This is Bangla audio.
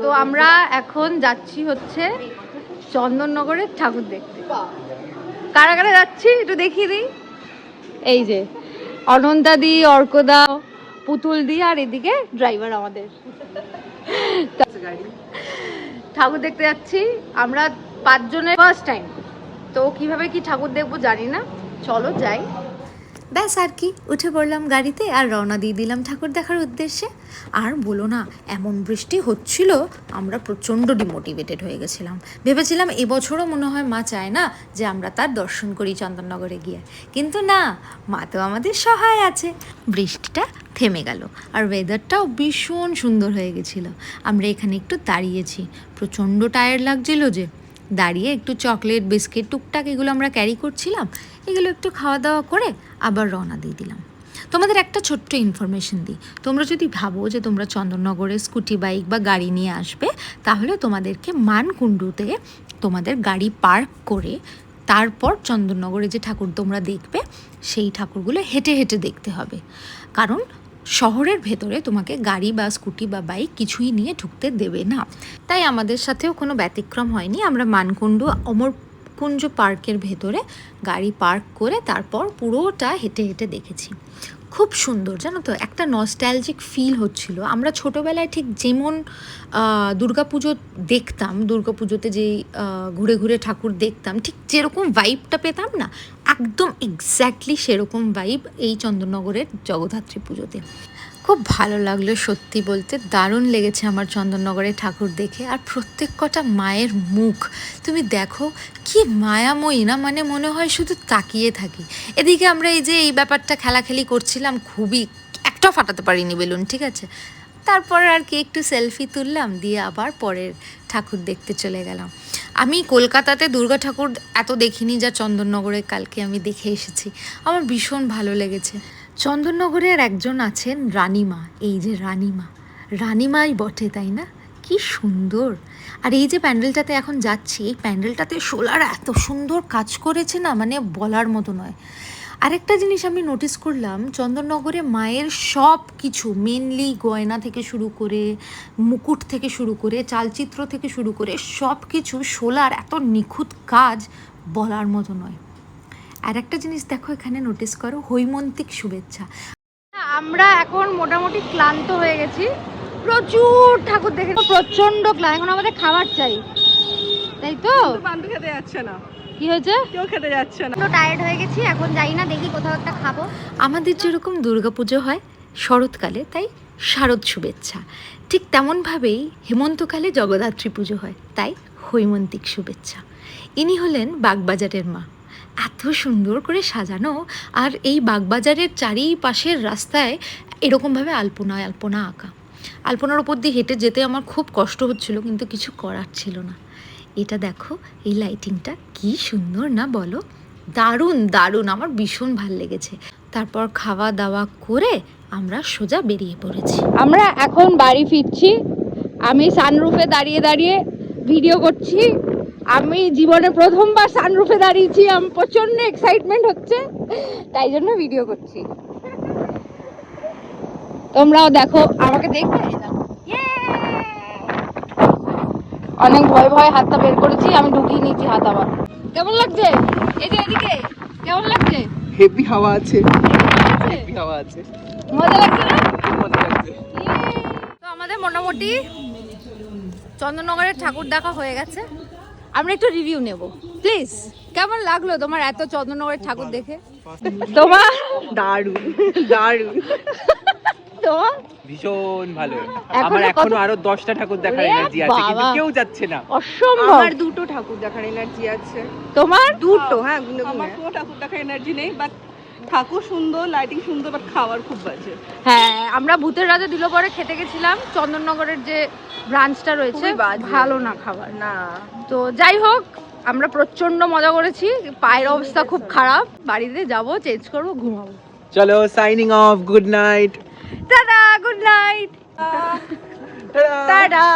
তো আমরা এখন যাচ্ছি হচ্ছে চন্দননগরের ঠাকুর দেখতে। কারা কারা যাচ্ছি একটু দেখিয়ে দিই। এই যে অনন্তা দি, অর্কদা, পুতুল দি, আর এদিকে ড্রাইভার আমাদের। ঠাকুর দেখতে যাচ্ছি আমরা 5 জনের ফার্স্ট টাইম। তো কিভাবে কি ঠাকুর দেখবো জানি না, চলো যাই। ব্যাস আর কি, উঠে পড়লাম গাড়িতে আর রওনা দিয়ে দিলাম ঠাকুর দেখার উদ্দেশ্যে। আর বলো না, এমন বৃষ্টি হচ্ছিল, আমরা প্রচণ্ড ডিমোটিভেটেড হয়ে গেছিলাম। ভেবেছিলাম এবছরও মনে হয় মা চায় না যে আমরা তার দর্শন করি চন্দননগরে গিয়ে, কিন্তু না, মা তো আমাদের সহায় আছে। বৃষ্টিটা থেমে গেল আর ওয়েদারটাও ভীষণ সুন্দর হয়ে গেছিলো। আমরা এখানে একটু দাঁড়িয়েছি, প্রচণ্ড টায়ার্ড লাগছিল যে, দাঁড়িয়ে একটু চকলেট, বিস্কিট, টুকটাক এগুলো আমরা ক্যারি করছিলাম। এগুলো একটু খাওয়া দাওয়া করে আবার রওনা দিয়ে দিলাম। তোমাদের একটা ছোট্ট ইনফরমেশন দিই, তোমরা যদি ভাবো যে তোমরা চন্দননগরে স্কুটি, বাইক বা গাড়ি নিয়ে আসবে, তাহলে তোমাদেরকে মানকুণ্ডুতে তোমাদের গাড়ি পার্ক করে তারপর চন্দননগরে যে ঠাকুর তোমরা দেখবে সেই ঠাকুরগুলো হেঁটে হেঁটে দেখতে হবে। কারণ শহরের ভেতরে তোমাকে গাড়ি বা স্কুটি বা বাইক কিছুই নিয়ে ঢুকতে দেবে না। তাই আমাদের সাথেও কোনো ব্যতিক্রম হয়নি। আমরা মানকুণ্ডু অমরকুঞ্জ পার্কের ভেতরে গাড়ি পার্ক করে তারপর পুরোটা হেঁটে হেঁটে দেখেছি। খুব সুন্দর, জানো তো, একটা নস্টালজিক ফিল হচ্ছিল। আমরা ছোটোবেলায় ঠিক যেমন দুর্গাপুজো দেখতাম, দুর্গাপুজোতে যেই ঘুরে ঘুরে ঠাকুর দেখতাম, ঠিক যেরকম ভাইবটা পেতাম না, একদম এক্স্যাক্টলি সেরকম ভাইব এই চন্দননগরের জগদ্ধাত্রী পুজোতে। খুব ভালো লাগলো, সত্যি বলতে দারুণ লেগেছে আমার চন্দননগরে ঠাকুর দেখে। আর প্রত্যেক কটা মায়ের মুখ তুমি দেখো, কি মায়াময়ী না, মানে মনে হয় শুধু তাকিয়ে থাকি। এদিকে আমরা এই যে এই ব্যাপারটা খেলাখেলি করছিলাম, খুবই একটা ফাটাতে পারিনি বেলুন, ঠিক আছে। তারপর আর কি একটু সেলফি তুললাম, দিয়ে আবার পরের ঠাকুর দেখতে চলে গেলাম। আমি কলকাতাতে দুর্গা ঠাকুর এত দেখিনি যা চন্দননগরে কালকে আমি দেখে এসেছি। আমার ভীষণ ভালো লেগেছে। চন্দননগরে আর একজন আছেন রানীমা, এই যে রানীমাই বটে, তাই না? কি সুন্দর। আর এই যে প্যান্ডেলটাতে এখন যাচ্ছি, এই প্যান্ডেলটাতে সোলার এত সুন্দর কাজ করেছে না, মানে বলার মতো নয়। আরেকটা জিনিস আমি নোটিস করলাম, চন্দননগরে মায়ের সব কিছু, মেনলি গয়না থেকে শুরু করে, মুকুট থেকে শুরু করে, চালচিত্র থেকে শুরু করে সব কিছু সোলার এত নিখুঁত কাজ, বলার মতো নয়। আর একটা জিনিস দেখো, এখানে নোটিস করো, হৈমন্তিক শুভেচ্ছা। আমরা এখন মোটামুটি ক্লান্ত হয়ে গেছি, প্রচুর ঠাকুর দেখে প্রচন্ড ক্লান্ত। এখন আমাদের খাবার চাই, তাই তো? পান্ডু খেতে যাচ্ছে না। কি হয়েছে? কেউ খেতে যাচ্ছে না, তো টায়ার্ড হয়ে গেছি, এখন যাই না, দেখি কোথাও একটা খাবো। আমাদের যেরকম দুর্গাপুজো হয় শরৎকালে, তাই শারদ শুভেচ্ছা, ঠিক তেমনভাবেই হেমন্তকালে জগদ্ধাত্রী পুজো হয়, তাই হৈমন্তিক শুভেচ্ছা। ইনি হলেন বাগবাজারের মা, এত সুন্দর করে সাজানো। আর এই বাগবাজারের চারিপাশের রাস্তায় এরকমভাবে আলপনা আঁকা। আলপনার ওপর দিয়ে হেঁটে যেতে আমার খুব কষ্ট হচ্ছিল, কিন্তু কিছু করার ছিল না। এটা দেখো, এই লাইটিংটা কি সুন্দর না বলো, দারুণ দারুণ, আমার ভীষণ ভাল লেগেছে। তারপর খাওয়া দাওয়া করে আমরা সোজা বেরিয়ে পড়েছি। আমরা এখন বাড়ি ফিরছি। আমি সানরুফে দাঁড়িয়ে দাঁড়িয়ে ভিডিও করছি। আমি জীবনে প্রথমবার সানরুফে দাঁড়িয়েছি, আমি প্রচন্ড এক্সাইটমেন্ট হচ্ছে, তাই জন্য ভিডিও করছি। তোমরাও দেখো, আমাকে দেখবে। অনেক ভয় ভয় হাতটা বের করেছি, আমি ঢুকিয়ে নিয়েছি হাত। আবার কেমন লাগছে? এই যে এদিকে কেমন লাগছে? হেভি হাওয়া আছে, হেভি হাওয়া আছে, মজা লাগছে না? মজা লাগছে। তো আমাদের মোটামুটি চন্দননগরের ঠাকুর দেখা হয়ে গেছে। আমরা একটু রিভিউ নেব, প্লিজ। কেমন লাগলো তোমার এত চন্দননগরের ঠাকুর দেখে? তোমার দারুণ দারুণ, তোমার ভীষণ ভালো। আমার এখনো আরো 10টা ঠাকুর দেখার এনার্জি আছে, কিন্তু কেউ যাচ্ছে না। অসম্ভব। আমার 2টো ঠাকুর দেখার এনার্জি আছে। তোমার 2টো? হ্যাঁ, আমার কোনো ঠাকুর দেখার এনার্জি নেই, বাট ঠাকুর সুন্দর, লাইটিং সুন্দর, বাট খাবার খুব বাজে। হ্যাঁ, আমরা ভূতের রাজা দিল পরে খেতে গেছিলাম, চন্দননগরের যে ব্রাঞ্চটা রয়েছে, ভালো না খাবার না। তো যাই হোক, আমরা প্রচন্ড মজা করেছি। পায়ের অবস্থা খুব খারাপ, বাড়িতে যাব, চেঞ্জ করবো, ঘুমাবো। চলো, signing off, good night. Tata, good night, tata.